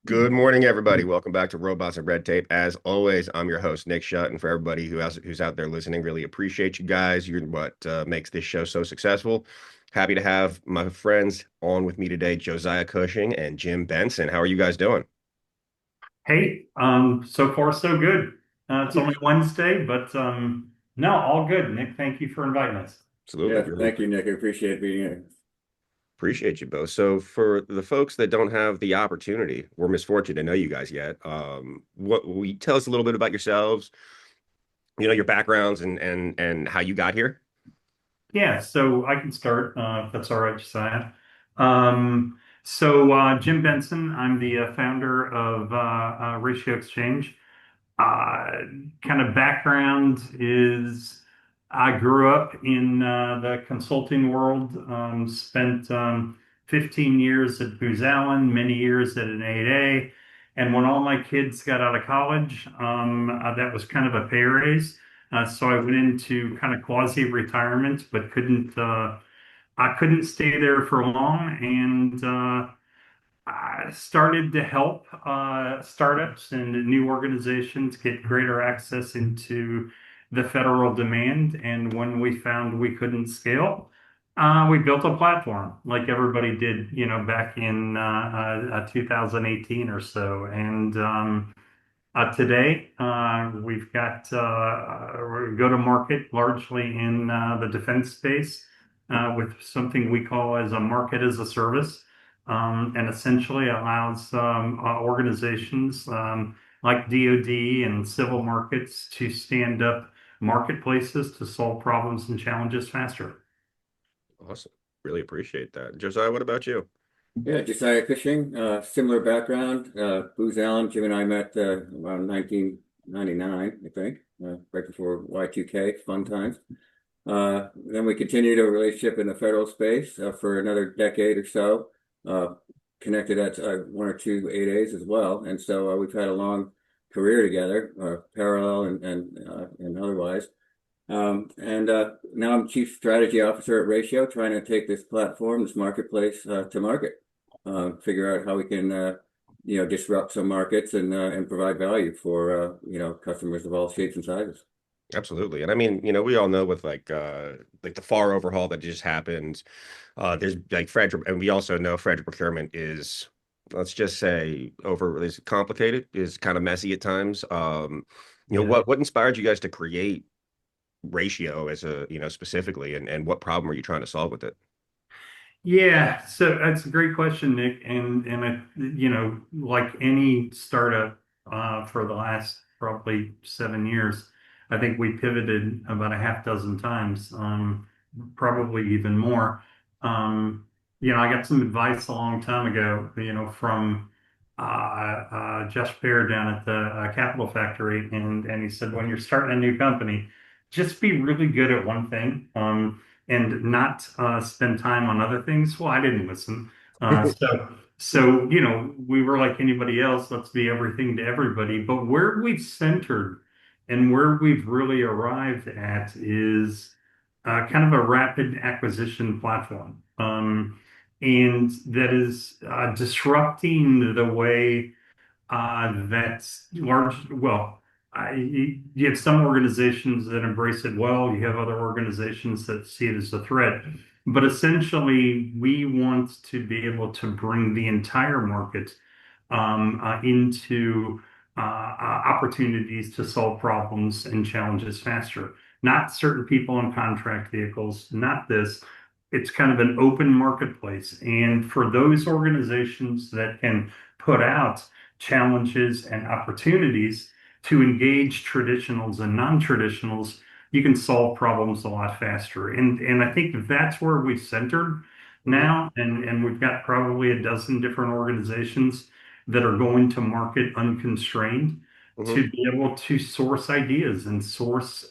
Good morning, everybody. Welcome back to Robots and Red Tape. As always, I'm your host, Nick Schutt, and for everybody who's out there listening, really appreciate you guys. You're what makes this show so successful. Happy to have my friends on with me today, Josiah Cushing and Jim Benson. How are you guys doing? Hey, so far so good. It's only Wednesday, but no, all good. Nick, thank you for inviting us. Absolutely, Yeah, really thank you, Nick. I appreciate being here. appreciate you both. So, for the folks that don't have the opportunity or misfortune to know you guys yet, what will you tell us a little bit about yourselves? Your backgrounds and how you got here. Yeah, so I can start if that's all right, Josiah. Jim Benson, I'm the founder of Ratio Exchange. Uh, Kind of background is I grew up in the consulting world, spent 15 years at Booz Allen, many years at an 8A. And when all my kids got out of college, that was kind of a pay raise. So I went into kind of quasi-retirement, but I couldn't stay there for long. And I started to help startups and new organizations get greater access into the federal demand. And when we found we couldn't scale, we built a platform like everybody did, back in 2018 or so. And today, we've got we go to market largely in the defense space with something we call as a market as a service, and essentially allows organizations like DoD and civil markets to stand up marketplaces to solve problems and challenges faster. Awesome. Really appreciate that. Josiah, what about you? Yeah, Josiah Cushing, similar background. Booz Allen, Jim and I met around 1999, I think, right before Y2K, fun times. Then we continued a relationship in the federal space for another decade or so, uh, connected at one or two 8As as well. And so we've had a long career together, parallel and otherwise. Now I'm Chief Strategy Officer at Ratio, trying to take this platform, this marketplace, to market. Figure out how we can, disrupt some markets and provide value for customers of all shapes and sizes. Absolutely. And I mean, we all know with like the FAR overhaul that just happened, there's like Fred, and we also know Fred procurement is, let's just say, over is complicated, is kind of messy at times. Yeah. What inspired you guys to create Ratio as specifically, and what problem are you trying to solve with it? Yeah, so that's a great question, Nick. And like any startup for the last probably 7 years, I think we pivoted about a half dozen times, probably even more. I got some advice a long time ago, from Josh Baer down at the Capital Factory, and he said, when you're starting a new company, just be really good at one thing. And not spend time on other things. Well, I didn't listen. We were like anybody else. Let's be everything to everybody. But where we've centered and where we've really arrived at is kind of a rapid acquisition platform, and that is disrupting the way that's large. Well, you have some organizations that embrace it well. You have other organizations that see it as a threat. But essentially, we want to be able to bring the entire market into opportunities to solve problems and challenges faster. Not certain people in contract vehicles, not this. It's kind of an open marketplace. And for those organizations that can put out challenges and opportunities to engage traditionals and non-traditionals, you can solve problems a lot faster. And I think that's where we've centered Mhm, now. And we've got probably a dozen different organizations that are going to market unconstrained mhm. to be able to source ideas and source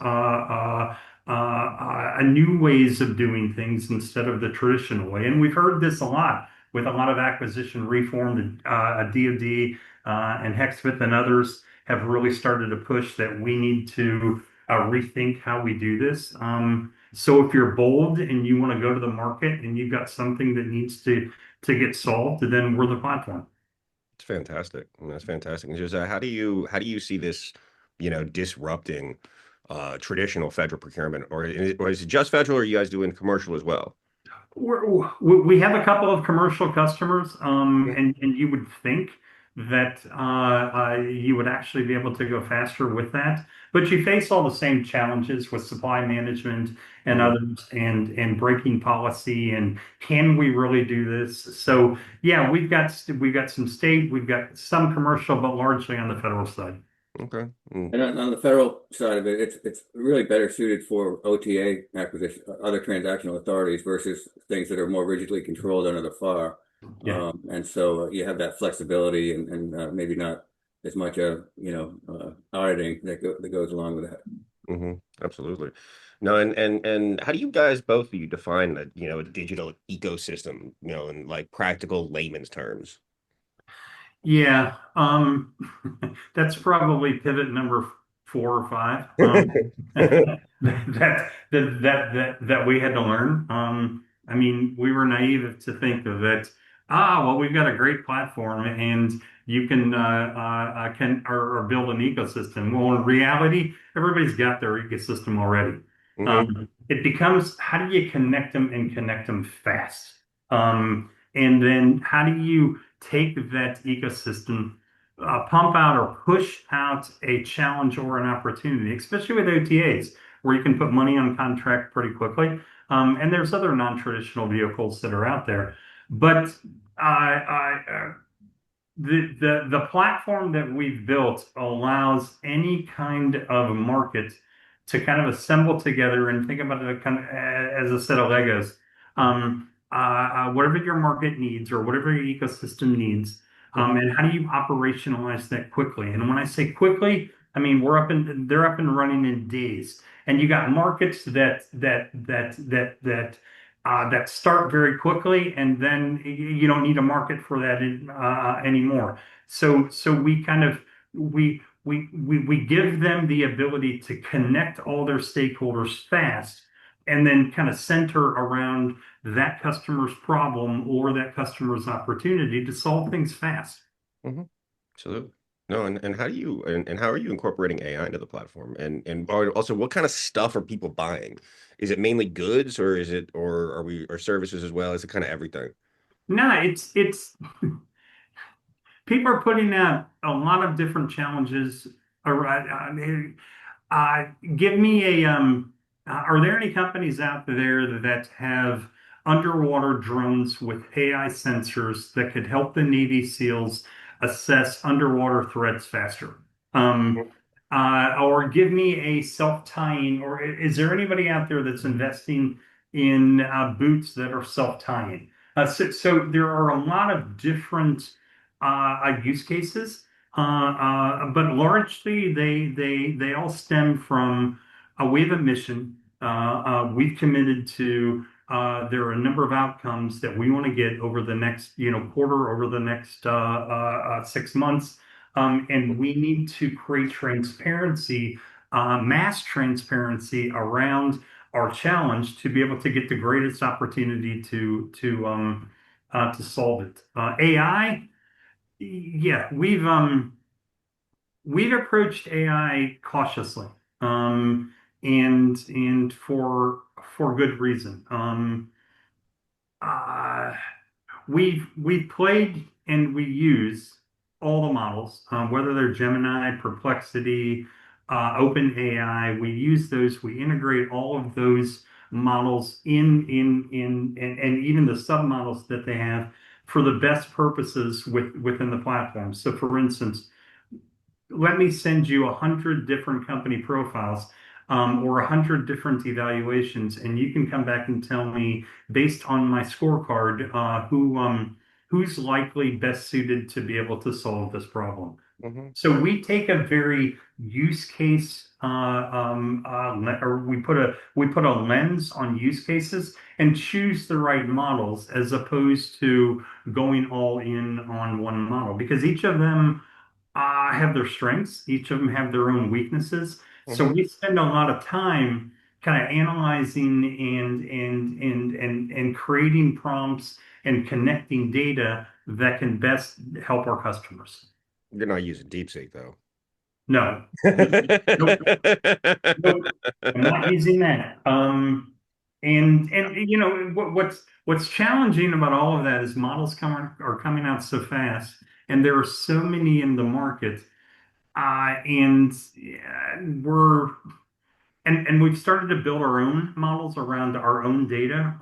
new ways of doing things instead of the traditional way. And we've heard this a lot with a lot of acquisition reform. DoD and Hexvit and others have really started to push that we need to rethink how we do this. So if you're bold and you want to go to the market and you've got something that needs to get solved, then we're the platform. fantastic. I mean, that's fantastic. And just how do you see this, disrupting traditional federal procurement, or is it just federal, or are you guys doing commercial as well? We have a couple of commercial customers, and you would think that you would actually be able to go faster with that, but you face all the same challenges with supply management and Mm-hmm. others, and breaking policy, and can we really do this? So yeah, we've got some state, we've got some commercial, but largely on the federal side. Okay. Mm. And on the federal side of it, it's really better suited for OTA acquisition, other transactional authorities versus things that are more rigidly controlled under the FAR. Yeah. And so you have that flexibility and maybe not as much auditing that goes along with that. Hmm. Absolutely. No, and how do you guys, both of you, define a digital ecosystem, in like practical layman's terms? Yeah, that's probably pivot number 4 or 5. That we had to learn. I mean, we were naive to think of it. Well, we've got a great platform, and you can build an ecosystem. Well, in reality, everybody's got their ecosystem already. Hmm. It becomes, how do you connect them and connect them fast? And then how do you take that ecosystem, pump out or push out a challenge or an opportunity, especially with OTAs, where you can put money on contract pretty quickly. And there's other non-traditional vehicles that are out there. But the platform that we've built allows any kind of market to kind of assemble together and think about it kind of as a set of Legos. Whatever your market needs or whatever your ecosystem needs, Hmm. and how do you operationalize that quickly? And when I say quickly, I mean they're up and running in days. And you got markets that start very quickly, and then you don't need a market for that anymore. So we kind of we give them the ability to connect all their stakeholders fast, and then kind of center around that customer's problem or that customer's opportunity to solve things fast. Hmm. Absolutely. No, and how are you incorporating AI into the platform? And also, what kind of stuff are people buying? Is it mainly goods, or services as well? Is it kind of everything? No, it's people are putting out a lot of different challenges. Uh, Give me are there any companies out there that have underwater drones with AI sensors that could help the Navy SEALs assess underwater threats faster? Or give me a self-tying, or is there anybody out there that's investing in boots that are self-tying? So there are a lot of different use cases, but largely they all stem from we have a mission. We've committed to. There are a number of outcomes that we want to get over the next, quarter, over the next 6 months, and we need to create transparency, mass transparency around our challenge to be able to get the greatest opportunity to solve it. AI, yeah, we've approached AI cautiously, and for good reason. Uh, we've played and we use all the models, whether they're Gemini, Perplexity, OpenAI. We use those. We integrate all of those models and even the submodels that they have for the best purposes within the platform. So, for instance, let me send you 100 different company profiles, or 100 different evaluations, and you can come back and tell me based on my scorecard who's likely best suited to be able to solve this problem. Hmm. So we take a very use case, or we put a lens on use cases and choose the right models as opposed to going all in on one model, because each of them have their strengths. Each of them have their own weaknesses. So Hmm. we spend a lot of time kind of analyzing and creating prompts and connecting data that can best help our customers. You're not using DeepSeek though. No, nope, nope. I'm not using that. And what's challenging about all of that is models are coming out so fast, and there are so many in the market, and we're and we've started to build our own models around our own data.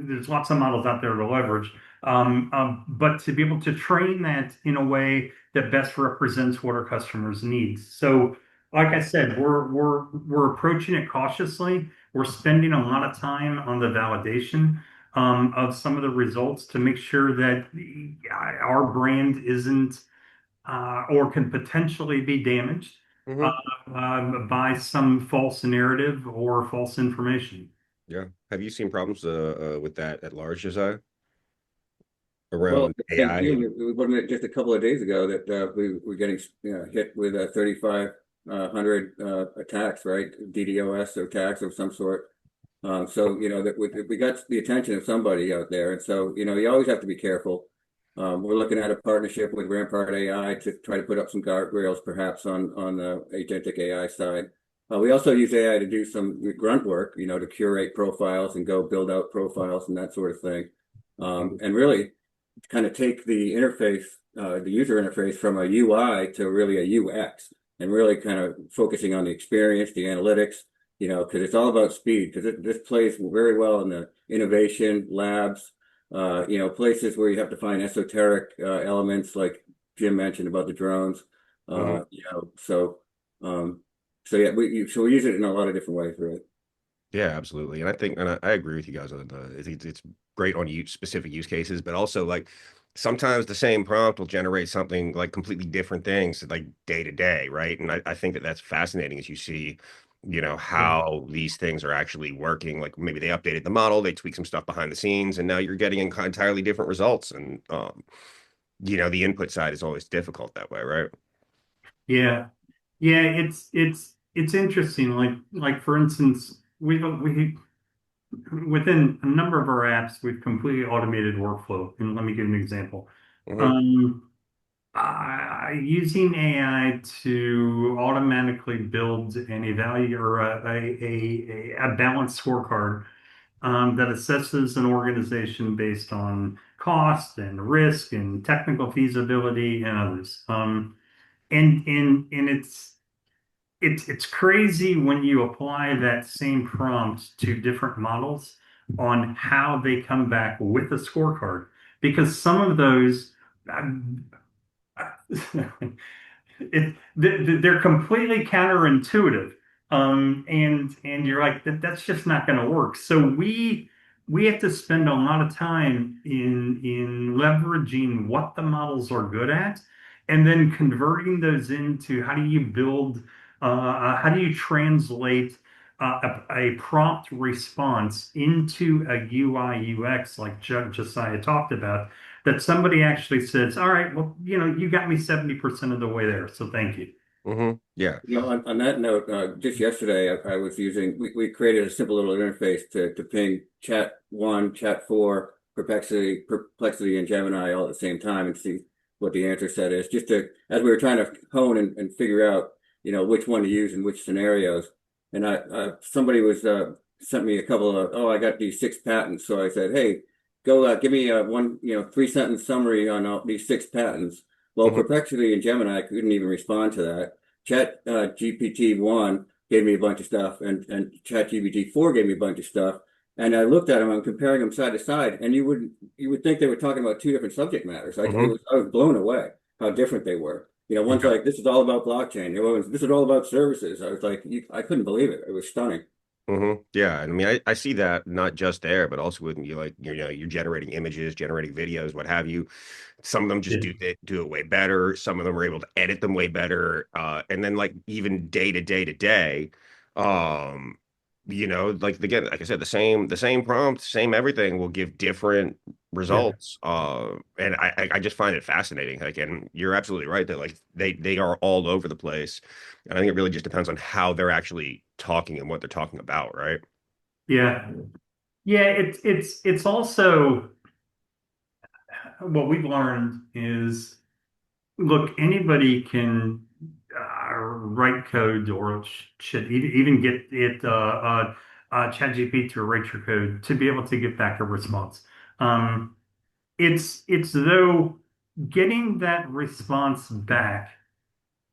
There's lots of models out there to leverage. But to be able to train that in a way that best represents what our customers need. So, like I said, we're approaching it cautiously. We're spending a lot of time on the validation of some of the results to make sure that our brand isn't or can potentially be damaged uh, Hmm. by some false narrative or false information. Yeah. Have you seen problems with that at large, Josiah, Well, around in AI? June, it wasn't it just a couple of days ago that we were getting hit with 3,500 attacks, right? DDoS attacks of some sort. So, that we got the attention of somebody out there. And so, you always have to be careful. We're looking at a partnership with Rampart AI to try to put up some guardrails, perhaps on the agentic AI side. We also use AI to do some grunt work, to curate profiles and go build out profiles and that sort of thing. And really kind of take the user interface from a UI to really a UX and really kind of focusing on the experience, the analytics, because it's all about speed, because this plays very well in the innovation labs, places where you have to find esoteric elements like Jim mentioned about the drones, Mhm. so yeah, we use it in a lot of different ways, really. Yeah, absolutely. And I think, and I agree with you guys on it's great on specific use cases, but also like sometimes the same prompt will generate something like completely different things like day to day, right? And I think that that's fascinating as you see, Yeah. how these things are actually working. Like maybe they updated the model, they tweaked some stuff behind the scenes, and now you're getting entirely different results. And the input side is always difficult that way, right? Yeah. Yeah, it's interesting. Like for instance, we within a number of our apps, we've completely automated workflow. And let me give an example. Hmm. Um, Using AI to automatically build an evaluate or a balanced scorecard that assesses an organization based on cost and risk and technical feasibility and others. And it's crazy when you apply that same prompt to different models on how they come back with a scorecard because some of those um, they're completely counterintuitive. And you're like, that's just not going to work. So we have to spend a lot of time in leveraging what the models are good at, and then converting those into how do you translate a prompt response into a UI UX like Josiah talked about that somebody actually says, all right, well, you got me 70% of the way there, so thank you. Yeah. On that note, just yesterday, I was we created a simple little interface to ping chat one, chat four, perplexity, and Gemini all at the same time and see what the answer set is. Just as we were trying to hone and figure out, which one to use in which scenarios. And somebody sent me a couple of, oh, I got these 6 patents. So I said, hey, go give me a 3 sentence summary on all these 6 patents. Well, Hmm. Perplexity and Gemini couldn't even respond to that. Chat GPT-1 gave me a bunch of stuff, and Chat GPT-4 gave me a bunch of stuff. And I looked at them, I'm comparing them side to side, and you would think they were talking about two different subject matters. Hmm. I was blown away how different they were. One's Yeah. like, this is all about blockchain. The other one's, this is all about services. I was like, I couldn't believe it. It was stunning. Yeah, and I mean, I see that not just there, but also when you're generating images, generating videos, what have you. Some of them just Yeah. do it way better. Some of them are able to edit them way better. And then like even day to day to day, um, like again, like I said, the same prompt, same everything will give different Yeah. results. And I just find it fascinating. Like, and you're absolutely right that like they are all over the place. And I think it really just depends on how they're actually talking and what they're talking about, right? Yeah. Yeah, it's also what we've learned is, look, anybody can write code or shit, even get it ChatGPT to write your code to be able to get back a response. Um, it's though getting that response back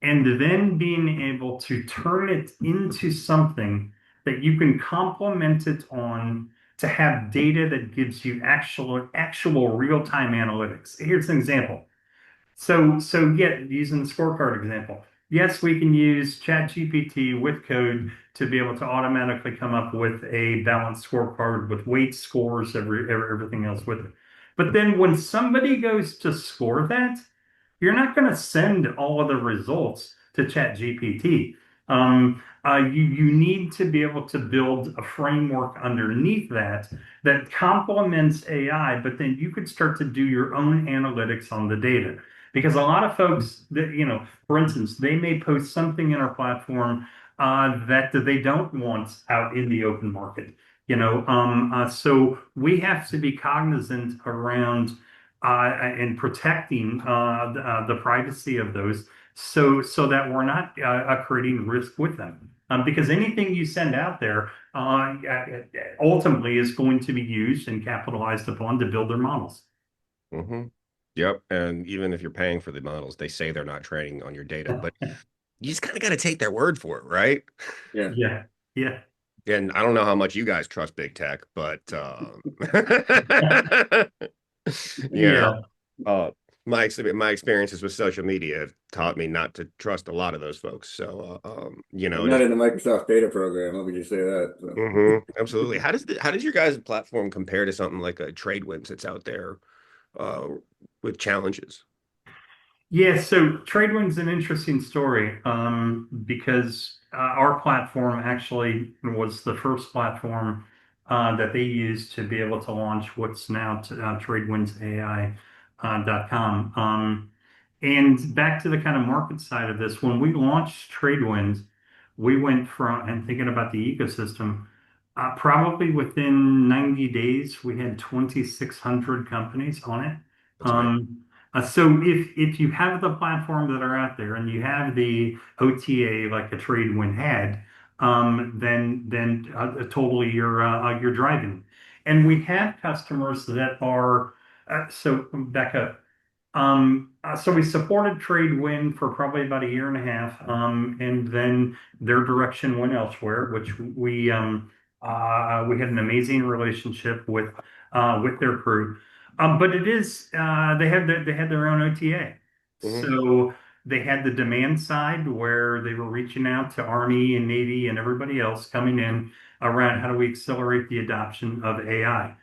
and then being able to turn it into something that you can complement it on to have data that gives you actual real-time analytics. Here's an example. So yeah, using the scorecard example, yes, we can use ChatGPT with code to be able to automatically come up with a balanced scorecard with weight scores, everything else with it. But then when somebody goes to score that, you're not going to send all of the results to ChatGPT. You need to be able to build a framework underneath that that complements AI, but then you could start to do your own analytics on the data. Because a lot of folks that, for instance, they may post something in our platform that they don't want out in the open market. So we have to be cognizant around and protecting the privacy of those, so that we're not creating risk with them. Because anything you send out there ultimately is going to be used and capitalized upon to build their models. Hmm. Yep. And even if you're paying for the models, they say they're not training on your data, but you just kind of got to take their word for it, right? Yeah. Yeah, yeah, And I don't know how much you guys trust big tech, but you know, yeah. uh, my experiences with social media have taught me not to trust a lot of those folks. So, I'm it not is. in the Microsoft data program. Let me just say that. So. Absolutely. How does your guys' platform compare to something like a Tradewinds that's out there uh, with challenges? Yeah, so Tradewinds is an interesting story because our platform actually was the first platform that they used to be able to launch what's now TradewindsAI.com. And back to the kind of market side of this, when we launched Tradewinds, we went from, and thinking about the ecosystem, probably within 90 days, we had 2,600 companies on it. That's amazing. So if you have the platform that are out there and you have the OTA like a Tradewin had, then totally you're driving. And we have customers that are so back up. So we supported Tradewin for probably about a year and a half, and then their direction went elsewhere, which we had an amazing relationship with their crew. But it is they had their own OTA, Hmm. so they had the demand side where they were reaching out to Army and Navy and everybody else coming in around how do we accelerate the adoption of AI.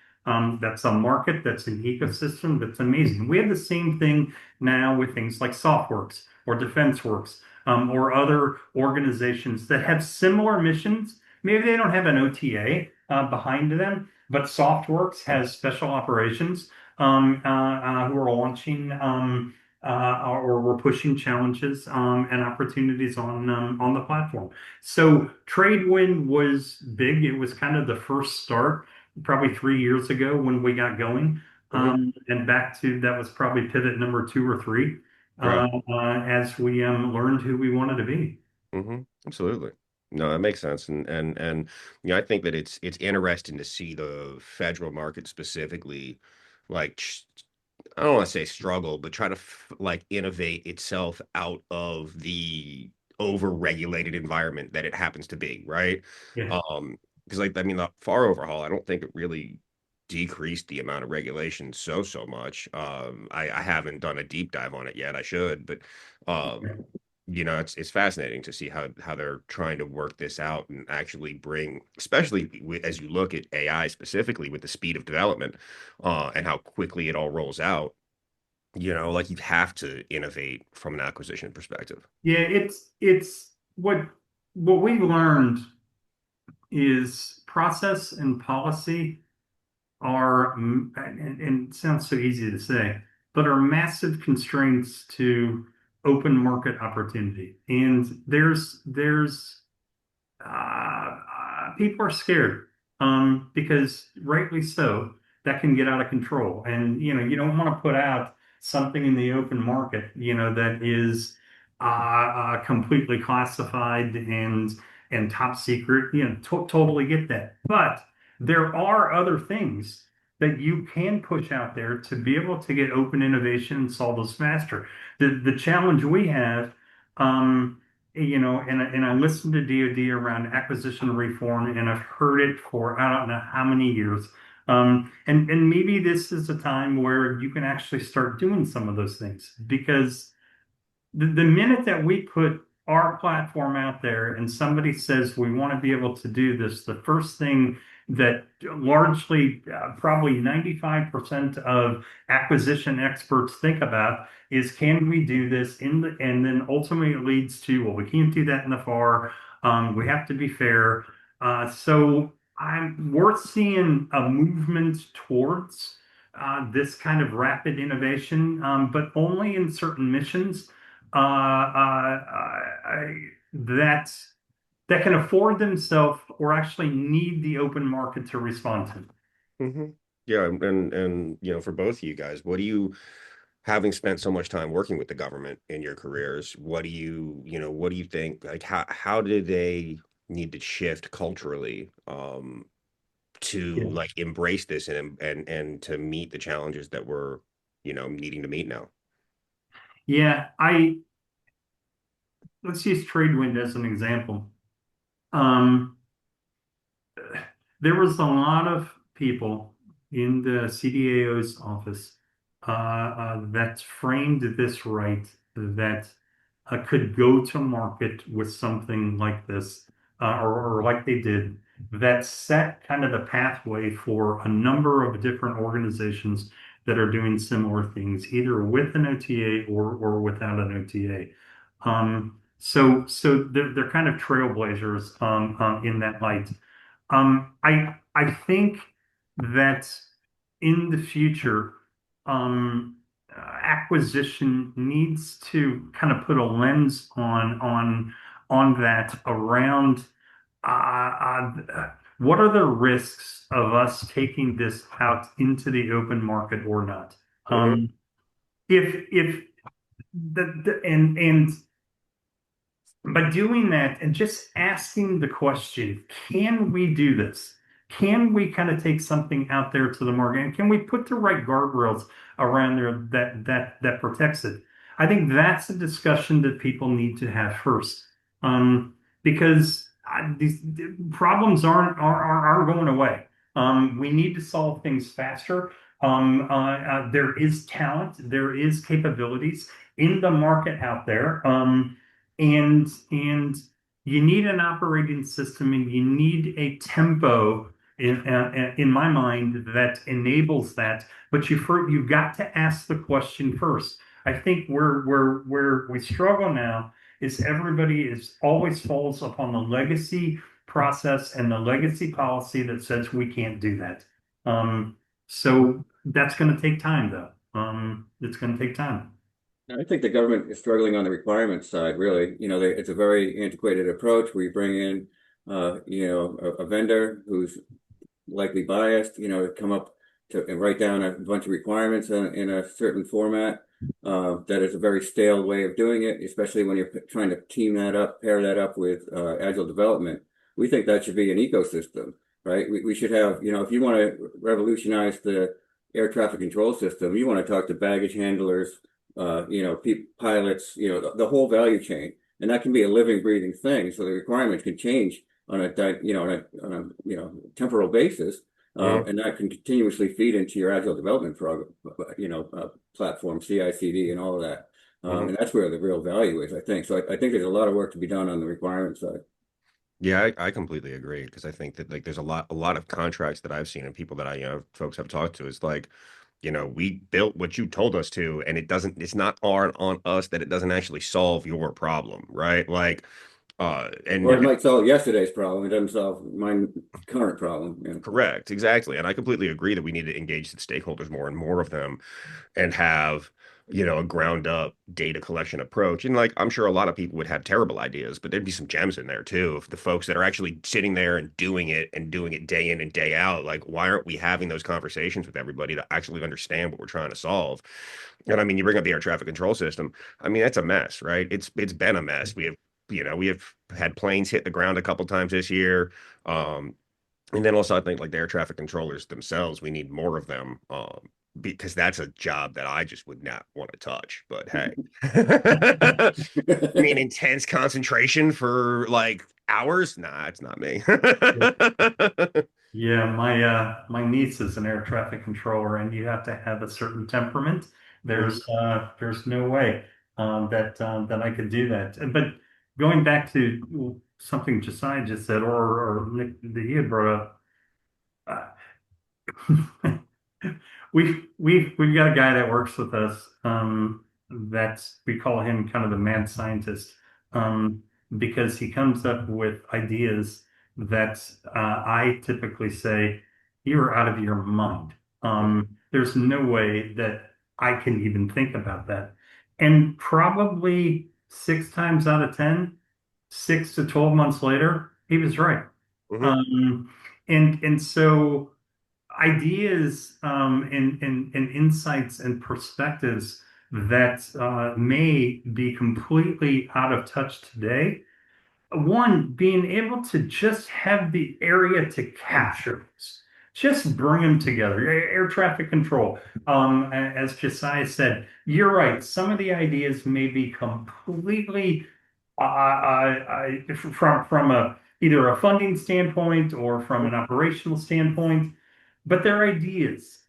That's a market, that's an ecosystem, that's amazing. We have the same thing now with things like Softwerx or DefenseWorks or other organizations that have similar missions. Maybe they don't have an OTA behind them, but Softwerx has special operations who are launching or we're pushing challenges and opportunities on the platform. So Tradewin was big. It was kind of the first start probably 3 years ago when we got going. Hmm. And back to that was probably pivot number two or three Right. as we learned who we wanted to be. Absolutely. No, that makes sense. And I think that it's interesting to see the federal market specifically, like I don't want to say struggle, but try to like innovate itself out of the over-regulated environment that it happens to be, right? Yeah. Because like I mean the FAR overhaul, I don't think it really decreased the amount of regulation so much. I haven't done a deep dive on it yet. I should, but um, it's fascinating to see how they're trying to work this out and actually bring, especially as you look at AI specifically with the speed of development, and how quickly it all rolls out. Like you have to innovate from an acquisition perspective. Yeah, it's what we learned is process and policy are, and it sounds so easy to say, but are massive constraints to open market opportunity. And there's people are scared, because rightly so, that can get out of control. And, you don't want to put out something in the open market, that is completely classified and top secret. Totally get that. But there are other things that you can push out there to be able to get open innovation and solve those faster. The challenge we have, and I listened to DoD around acquisition reform, and I've heard it for I don't know how many years. And maybe this is a time where you can actually start doing some of those things, because the minute that we put our platform out there and somebody says we want to be able to do this, the first thing that largely, probably 95% of acquisition experts think about is, can we do this and then ultimately it leads to, well, we can't do that in the FAR. We have to be fair. So we're seeing a movement towards this kind of rapid innovation, but only in certain missions that can afford themselves or actually need the open market to respond to. Hmm. Yeah, and for both of you guys, what do you, having spent so much time working with the government in your careers, what do you think, like how do they need to shift culturally to Yeah. like embrace this and to meet the challenges that we're, needing to meet now? Yeah, let's use Tradewinds as an example. Um, there was a lot of people in the CDAO's office that framed this right, that could go to market with something like this, or like they did, that set kind of the pathway for a number of different organizations that are doing similar things, either with an OTA or without an OTA. So they're kind of trailblazers, in that light. I think that in the future, acquisition needs to kind of put a lens on that around, what are the risks of us taking this out into the open market or not? Hmm. If and by doing that and just asking the question, can we do this? Can we kind of take something out there to the market? And can we put the right guardrails around there that protects it? I think that's a discussion that people need to have first, because these problems aren't going away. We need to solve things faster. There is talent, there is capabilities in the market out there. And you need an operating system, and you need a tempo in my mind that enables that. But you've got to ask the question first. I think where we struggle now is everybody is always falls upon the legacy process and the legacy policy that says we can't do that. So that's going to take time, though. It's going to take time. I think the government is struggling on the requirements side, really. It's a very antiquated approach where you bring in, a vendor who's likely biased, come up to and write down a bunch of requirements in a certain format. That is a very stale way of doing it, especially when you're trying to pair that up with agile development. We think that should be an ecosystem, right? We should have, if you want to revolutionize the air traffic control system, you want to talk to baggage handlers, pilots, the whole value chain, and that can be a living, breathing thing. So the requirements can change on a temporal basis, Hmm. and that can continuously feed into your agile development program, platform, CI/CD, and all of that. Hmm. And that's where the real value is, I think. So I think there's a lot of work to be done on the requirement side. Yeah, I completely agree because I think that like there's a lot of contracts that I've seen and people that folks have talked to. It's like, we built what you told us to, and it's not on us that it doesn't actually solve your problem, right? Like, Or it And might solve yesterday's problem. It doesn't solve my current problem. Yeah. correct, exactly. And I completely agree that we need to engage the stakeholders more and more of them and have, a ground up data collection approach. And like, I'm sure a lot of people would have terrible ideas, but there'd be some gems in there too. If the folks that are actually sitting there and doing it day in and day out, like, why aren't we having those conversations with everybody to actually understand what we're trying to solve? And I mean, you bring up the air traffic control system. I mean, that's a mess, right? It's been a mess. We have had planes hit the ground a couple times this year. And then also I think like the air traffic controllers themselves, we need more of them. Because that's a job that I just would not want to touch. But hey, I mean, intense concentration for like hours? Nah, it's not me. Yeah, my niece is an air traffic controller, and you have to have a certain temperament. Mhm, There's no way that I could do that. But going back to something Josiah just said, or Nick that he had brought up, we've got a guy that works with us. That's we call him kind of the mad scientist, because he comes up with ideas that I typically say you're out of your mind. There's no way that I can even think about that. And probably 6 times out of 10, 6 to 12 months later, he was right. mhm, Um, and so ideas and insights and perspectives that may be completely out of touch today. One, being able to just have the area to capture this, just bring them together. Air traffic control. As Josiah said, you're right. Some of the ideas may be completely from a either a funding standpoint or from an operational standpoint, but they're ideas.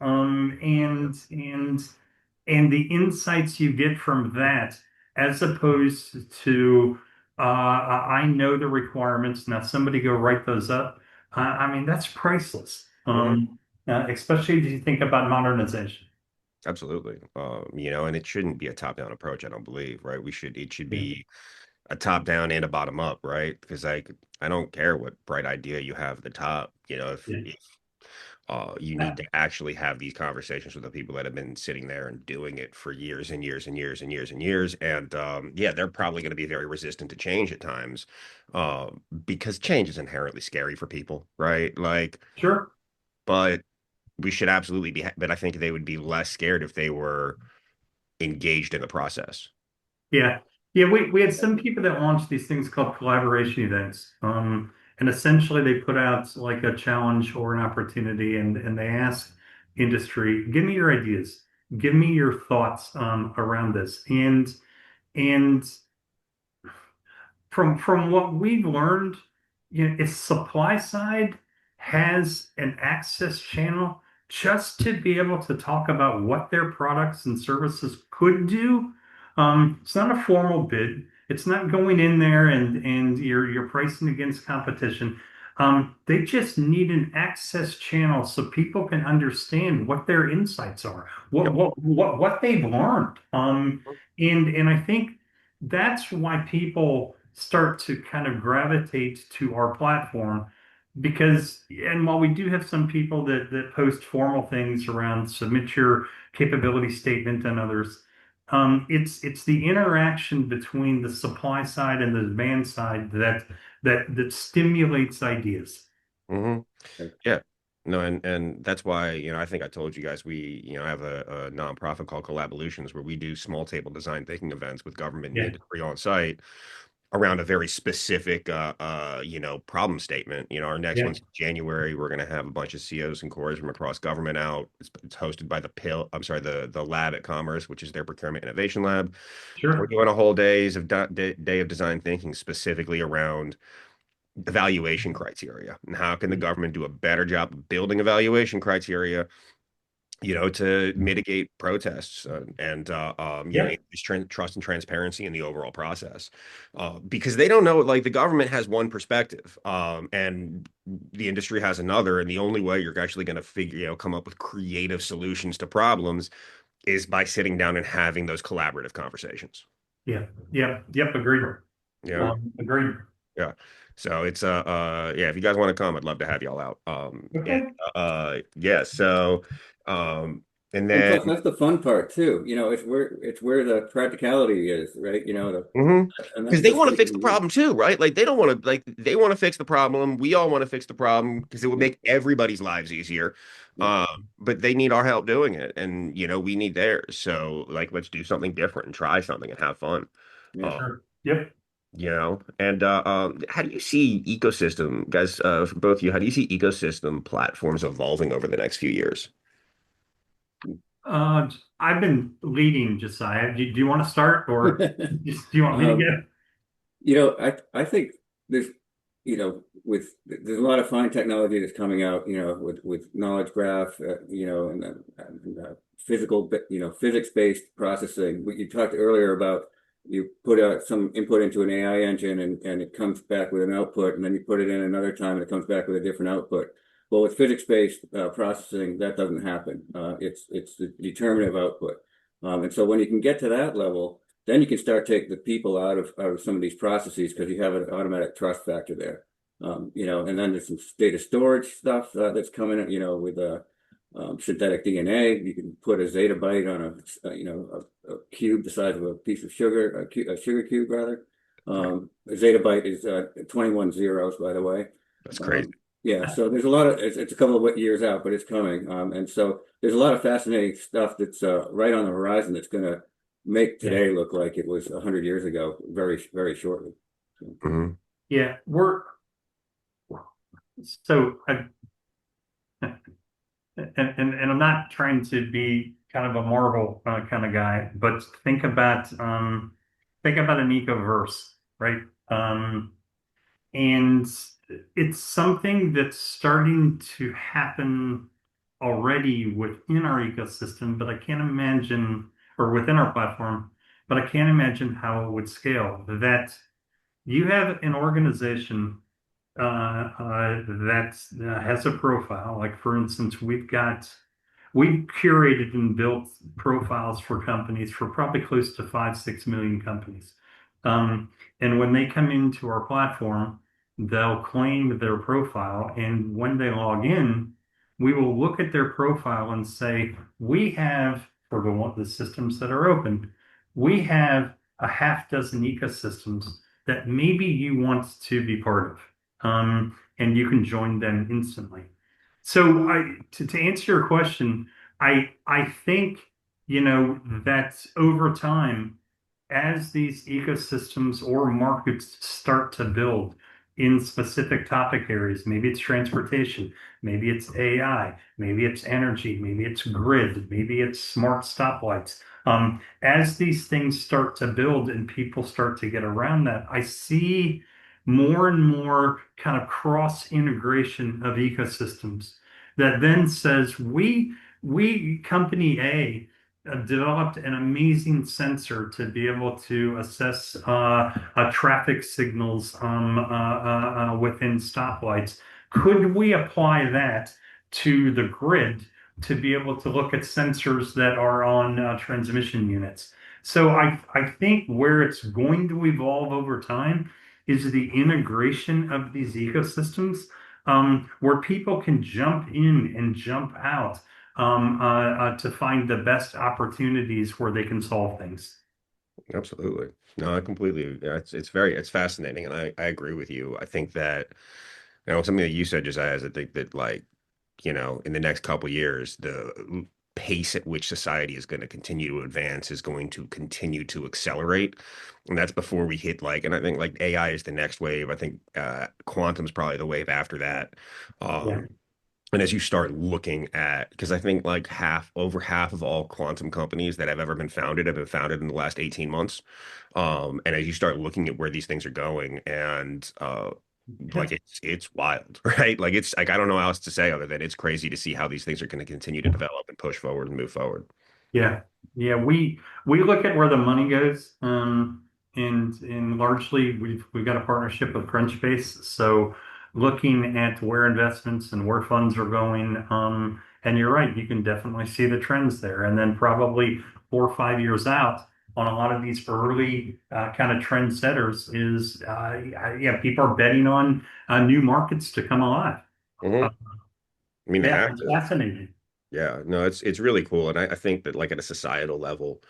And the insights you get from that, as opposed to I know the requirements. Now somebody go write those up. I mean, that's priceless. mhm. Especially if you think about modernization. Absolutely. And it shouldn't be a top-down approach, I don't believe, right? It should Yeah, be a top-down and a bottom-up, right? Because like I don't care what bright idea you have at the top, yeah, if you need to actually have these conversations with the people that have been sitting there and doing it for years and years and years and years and years. And yeah, they're probably going to be very resistant to change at times, because change is inherently scary for people, right? Like, sure. but we should absolutely but I think they would be less scared if they were engaged in the process. Yeah. Yeah, we had some people that launched these things called collaboration events. And essentially they put out like a challenge or an opportunity and they ask industry, give me your ideas, give me your thoughts around this. And from what we've learned, if supply side has an access channel just to be able to talk about what their products and services could do, it's not a formal bid. It's not going in there and you're pricing against competition. They just need an access channel so people can understand what their insights are, Yep. what they've learned. And I think that's why people start to kind of gravitate to our platform because and while we do have some people that post formal things around submit your capability statement and others, it's the interaction between the supply side and the demand side that stimulates ideas. Hmm. Yeah. No, and that's why, I think I told you guys we, have a nonprofit called Collaborations where we do small table design thinking events with government and Yeah, industry on site around a very specific problem statement. Our next yeah, one's in January. We're gonna have a bunch of COs and cores from across government out. It's hosted by the Lab at Commerce, which is their procurement innovation lab. We're sure. doing a whole day of design thinking specifically around evaluation criteria and how can the government do a better job of building evaluation criteria, to mitigate protests, and Yeah, increase trust and transparency in the overall process, because they don't know, like the government has one perspective, and the industry has another, and the only way you're actually going to come up with creative solutions to problems is by sitting down and having those collaborative conversations. yeah, yeah, yep, agreed. Yeah. Agreed. Yeah. So it's yeah, if you guys want to come, I'd love to have y'all out. And Okay. yeah, so um and And then plus, that's the fun part too. It's where the practicality is, right? mhm. And Because they that's want to what you fix the can problem too, right? Like they don't want to like they want to fix the problem. We all want to fix the problem because it would use. make everybody's lives easier. Yeah, But they need our help doing it, and we need theirs. So like, let's do something different and try something and have fun. yeah. Uh, Sure. Yep. and how do you see ecosystem, guys? For both of you, how do you see ecosystem platforms evolving over the next few years? Uh, I've been leading, Josiah. Do you want to start, or do you want me to Um, go? I think there's, there's a lot of fine technology that's coming out, with knowledge graph, and physical, physics-based processing. What you talked earlier about, you put out some input into an AI engine and it comes back with an output, and then you put it in another time and it comes back with a different output. Well, with physics-based processing, that doesn't happen. It's the determinative output. And so when you can get to that level, then you can start taking the people out of some of these processes because you have an automatic trust factor there. And then there's some data storage stuff that's coming, with synthetic DNA. You can put a zettabyte on a cube the size of a piece of sugar, a sugar cube rather. A zettabyte is 21 zeros, by the way. That's crazy. Um, yeah, so there's a lot of it's a couple of years out, but it's coming. And so there's a lot of fascinating stuff that's right on the horizon that's going to make Yeah. today look like it was 100 years ago, very, very shortly. So, Hmm. Yeah. So, and I'm not trying to be kind of a Marvel kind of guy, but think about an ecoverse, right? And it's something that's starting to happen already within our ecosystem, but I can't imagine, or within our platform, but I can't imagine how it would scale. That you have an organization that has a profile. Like for instance, we've curated and built profiles for companies for probably close to 5, 6 million companies. Um, and when they come into our platform, they'll claim their profile. And when they log in, we will look at their profile and say, we have, for the systems that are open, we have a half dozen ecosystems that maybe you want to be part of. And you can join them instantly. So to answer your question, I think that over time, as these ecosystems or markets start to build in specific topic areas, maybe it's transportation, maybe it's AI, maybe it's energy, maybe it's grid, maybe it's smart stoplights. As these things start to build and people start to get around that, I see more and more kind of cross integration of ecosystems that then says we company A developed an amazing sensor to be able to assess traffic signals within stoplights. Could we apply that to the grid to be able to look at sensors that are on transmission units? So I think where it's going to evolve over time is the integration of these ecosystems, where people can jump in and jump out to find the best opportunities where they can solve things. Absolutely. No, I completely, yeah, it's fascinating, and I agree with you. I think that something that you said, Josiah, is I think that like in the next couple of years, the pace at which society is going to continue to advance is going to continue to accelerate. And that's before we hit like, and I think like AI is the next wave. I think quantum's probably the wave after that. Yeah. Um, and as you start looking at, because I think like over half of all quantum companies that have ever been founded have been founded in the last 18 months. And as you start looking at where these things are going and like it's wild, right? Like it's like I don't know how else to say other than it's crazy to see how these things are going to continue to develop and push forward and move forward. Yeah, yeah. We look at where the money goes, and largely we've got a partnership with Crunchbase. So looking at where investments and where funds are going, and you're right, you can definitely see the trends there. And then probably 4 or 5 years out, on a lot of these early kind of trendsetters is, yeah, people are betting on new markets to come alive. Hmm. Uh, I mean, they yeah, have it's to. fascinating. Yeah, no, it's really cool, and I think that like at a societal level,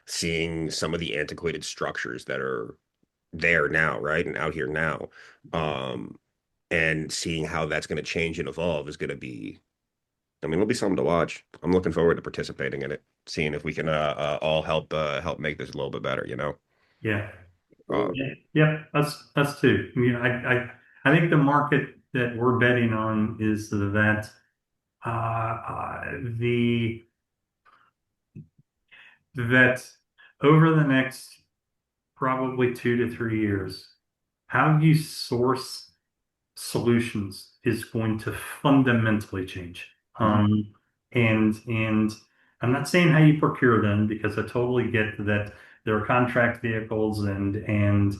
seeing some of the antiquated structures that are there now, right, and out here now, um, and seeing how that's going to change and evolve is going to be, I mean, it'll be something to watch. I'm looking forward to participating in it, seeing if we can all help make this a little bit better, you know. Yeah. Uh, Yeah, yeah, us too. I mean, I think the market that we're betting on is that the that over the next probably 2 to 3 years, how you source solutions is going to fundamentally change. mhm, And I'm not saying how you procure them because I totally get that there are contract vehicles and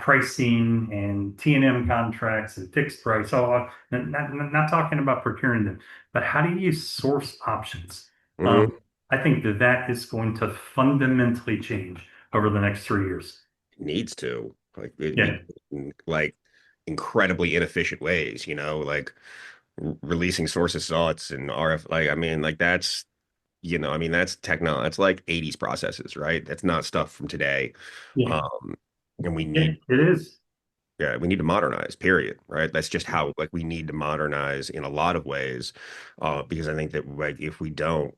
pricing and T&M contracts and fixed price. So not talking about procuring them, but how do you source options? mhm. I think that is going to fundamentally change over the next 3 years. Needs to like it Yeah, needs like incredibly inefficient ways, you know, like releasing source of thoughts and RF, like I mean, like that's I mean, that's techno, that's like 80s processes, right? That's not stuff from today. yeah, Um, and we need, it is. yeah, we need to modernize, period, right? That's just how, like, we need to modernize in a lot of ways, because I think that, like, if we don't,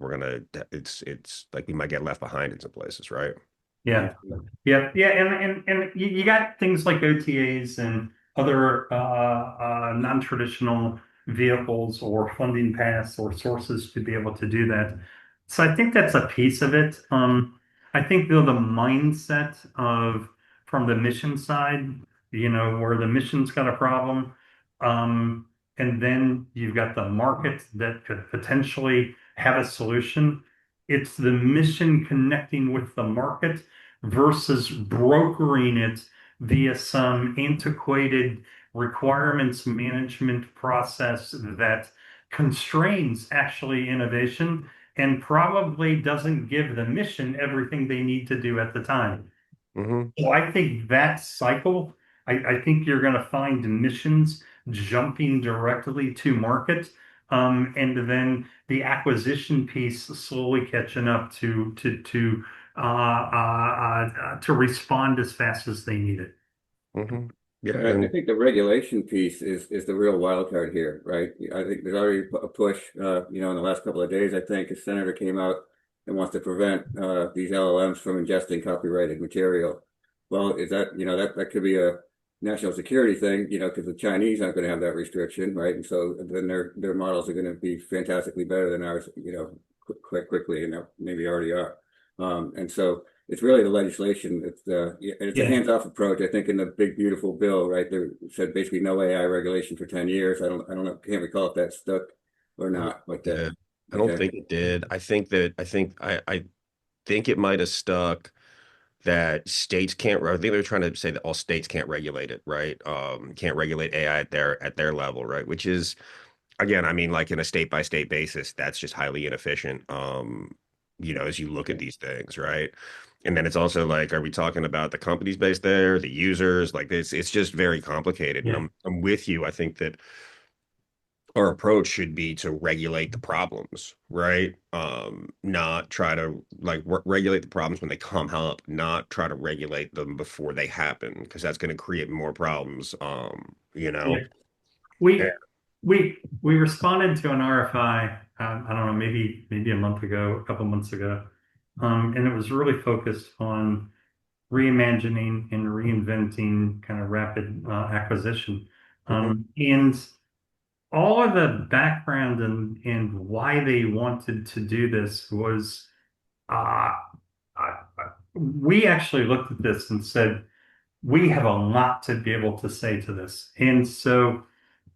it's like we might get left behind in some places, right? Yeah. Yeah, yeah, and you got things like OTAs and other non-traditional vehicles or funding paths or sources to be able to do that. So I think that's a piece of it. I think though the mindset of from the mission side, where the mission's got a problem, and then you've got the market that could potentially have a solution. It's the mission connecting with the market versus brokering it via some antiquated requirements management process that constrains actually innovation and probably doesn't give the mission everything they need to do at the time. Hmm. So I think that cycle, I think you're going to find missions jumping directly to market, and then the acquisition piece slowly catching up to respond as fast as they need it. Hmm. Yeah, I and think the regulation piece is the real wild card here, right? I think there's already a push, in the last couple of days, I think a senator came out and wants to prevent these LLMs from ingesting copyrighted material. Well, is that, that could be a national security thing, because the Chinese aren't going to have that restriction, right? And so then their models are going to be fantastically better than ours, quite quickly, and maybe already are. And so it's really the legislation. It's a Yeah. hands-off approach. I think in the big beautiful bill, right, they said basically no AI regulation for 10 years. I don't know, can't recall if that stuck or not, but yeah, I don't okay. think it did. I think it might have stuck that states can't. I think they're trying to say that all states can't regulate it, right? Can't regulate AI at their level, right? Which is, again, I mean, like in a state by state basis, that's just highly inefficient. As you look at these things, right? And then it's also like, are we talking about the companies based there, the users? Like it's just very complicated. And Yeah. I'm with you. I think that our approach should be to regulate the problems, right? Not try to like regulate the problems when they come up, not try to regulate them before they happen, because that's going to create more problems. Yeah. Yeah. We responded to an RFI, I don't know, maybe a month ago, a couple months ago, and it was really focused on reimagining and reinventing kind of rapid acquisition. Hmm. And all of the background and why they wanted to do this was uh, we actually looked at this and said, we have a lot to be able to say to this. And so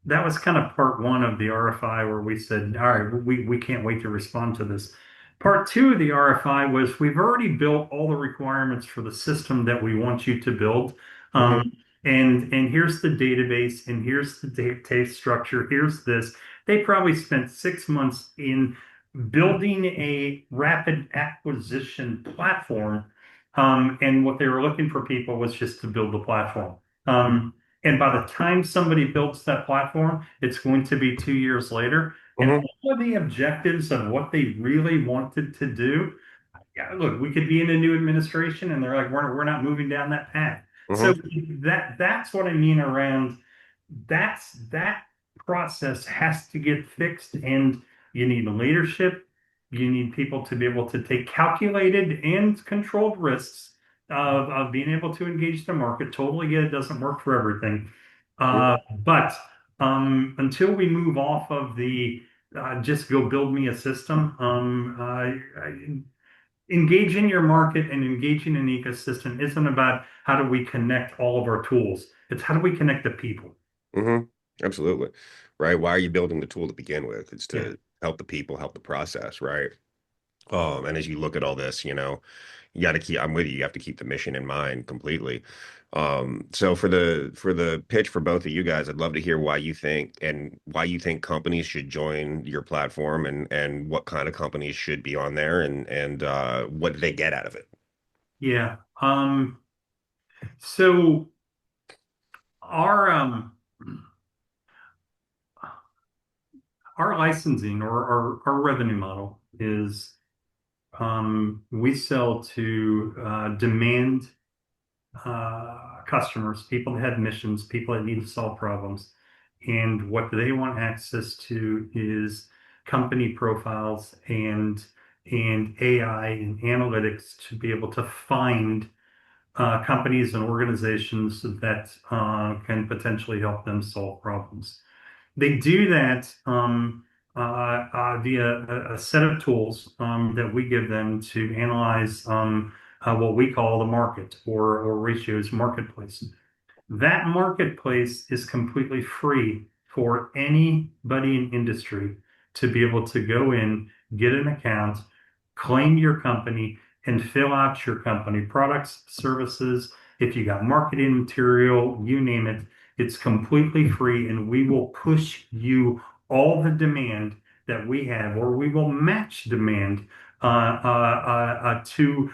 that was kind of part one of the RFI where we said, all right, we can't wait to respond to this. Part two of the RFI was we've already built all the requirements for the system that we want you to build. Hmm. And here's the database, and here's the data structure, here's this. They probably spent 6 months in building a rapid acquisition platform And what they were looking for people was just to build the platform. And by the time somebody builds that platform, it's going to be 2 years later. And Hmm. all of the objectives of what they really wanted to do, yeah, look, we could be in a new administration and they're like, we're not moving down that path. So Hmm. that's what I mean around that process has to get fixed, and you need leadership. You need people to be able to take calculated and controlled risks of being able to engage the market. Totally get it doesn't work for everything. But until we move off of the just go build me a system, engage in your market and engage in an ecosystem isn't about how do we connect all of our tools. It's how do we connect the people. Hmm. Absolutely. Right. Why are you building the tool to begin with? It's Yeah. to help the people, help the process, right? And as you look at all this, you got to keep, I'm with you. You have to keep the mission in mind completely. So for the pitch for both of you guys, I'd love to hear why you think companies should join your platform and what kind of companies should be on there and what do they get out of it? Yeah. So our our licensing or our revenue model is we sell to demand customers, people that have missions, people that need to solve problems. And what they want access to is company profiles and AI and analytics to be able to find companies and organizations that can potentially help them solve problems. They do that via a set of tools that we give them to analyze what we call the market or ratios marketplace. That marketplace is completely free for anybody in industry to be able to go in, get an account, claim your company, and fill out your company products, services. If you got marketing material, you name it, it's completely free, and we will push you all the demand that we have, or we will match demand to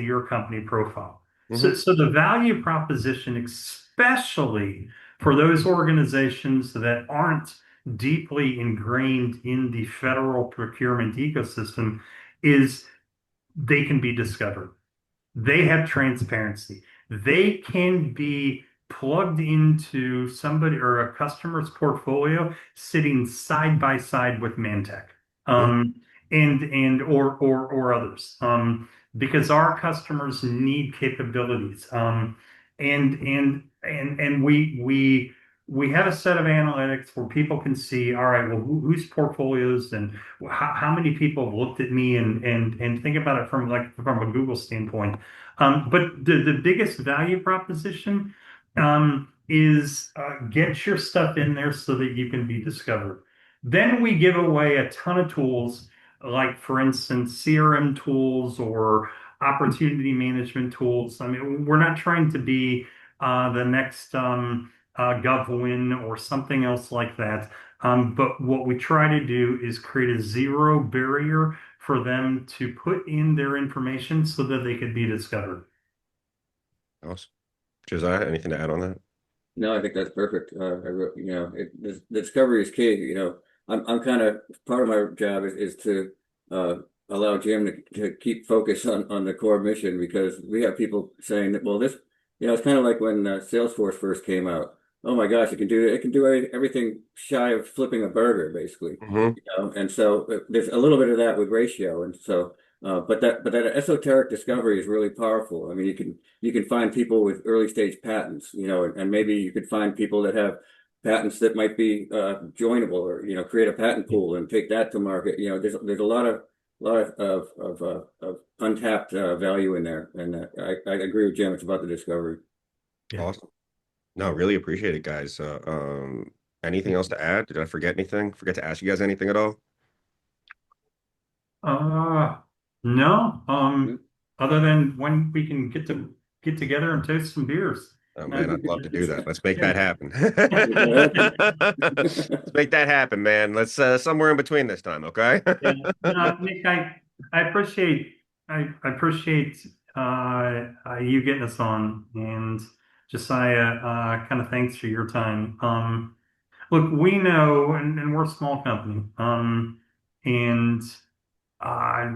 your company profile. So, Hmm. so the value proposition, especially for those organizations that aren't deeply ingrained in the federal procurement ecosystem, is they can be discovered. They have transparency. They can be plugged into somebody or a customer's portfolio sitting side by side with Mantech, um, and or others, because our customers need capabilities, and we have a set of analytics where people can see, all right, well, whose portfolios and how many people have looked at me and think about it from a Google standpoint. But the biggest value proposition is get your stuff in there so that you can be discovered. Then we give away a ton of tools, like, for instance, CRM tools or opportunity management tools. I mean, we're not trying to be the next GovWin or something else like that. But what we try to do is create a zero barrier for them to put in their information so that they could be discovered. Awesome. Josiah, anything to add on that? No, I think that's perfect. The discovery is key. I'm kind of part of my job is to allow Jim to keep focus on the core mission, because we have people saying that, well, this, it's kind of like when Salesforce first came out. Oh my gosh, it can do everything shy of flipping a burger, basically. Hmm. And so there's a little bit of that with ratio, and so. But that esoteric discovery is really powerful. I mean, you can find people with early stage patents, and maybe you could find people that have patents that might be joinable, or create a patent pool and take that to market. There's a lot of untapped value in there, and I agree with Jim. It's about the discovery. Yeah. Awesome. No, really appreciate it, guys. Anything else to add? Did I forget anything? Forget to ask you guys anything at all? Uh, no. Hmm? Other than when we can get together and taste some beers. Oh Uh, man, I'd love to do that. Let's make yeah. that happen. Make that Let's happen. make that happen, man. Let's somewhere in between this time, okay? Yeah. No, Nick, I appreciate. I appreciate you getting us on, and Josiah, kind of thanks for your time. Look, we know, and we're a small company, and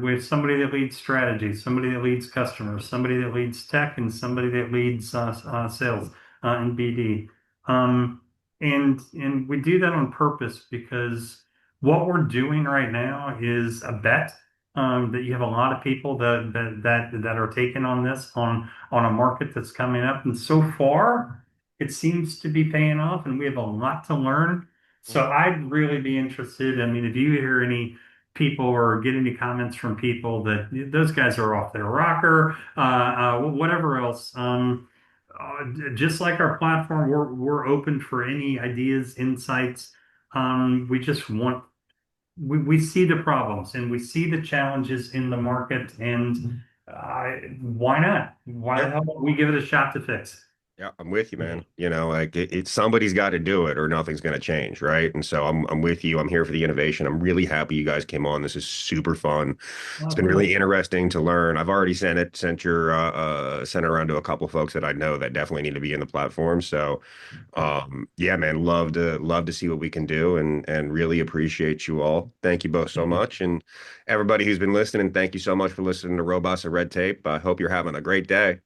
with somebody that leads strategy, somebody that leads customers, somebody that leads tech, and somebody that leads sales and BD. Um, and we do that on purpose because what we're doing right now is a bet that you have a lot of people that are taking on this on a market that's coming up. And so far, it seems to be paying off, and we have a lot to learn. So I'd really be interested. I mean, if you hear any people or get any comments from people that those guys are off their rocker, whatever else. Just like our platform, we're open for any ideas, insights. We just want we see the problems and we see the challenges in the market, and why not? Why the Yeah. hell don't we give it a shot to fix? Yeah, I'm with you, man. Like somebody's got to do it or nothing's going to change, right? And so I'm with you. I'm here for the innovation. I'm really happy you guys came on. This is super fun. It's Oh, been good. really interesting to learn. I've already sent it around to a couple folks that I know that definitely need to be in the platform. So, yeah, man, love to see what we can do and really appreciate you all. Thank you both so much. And everybody who's been listening, thank you so much for listening to Robots of Red Tape. I hope you're having a great day.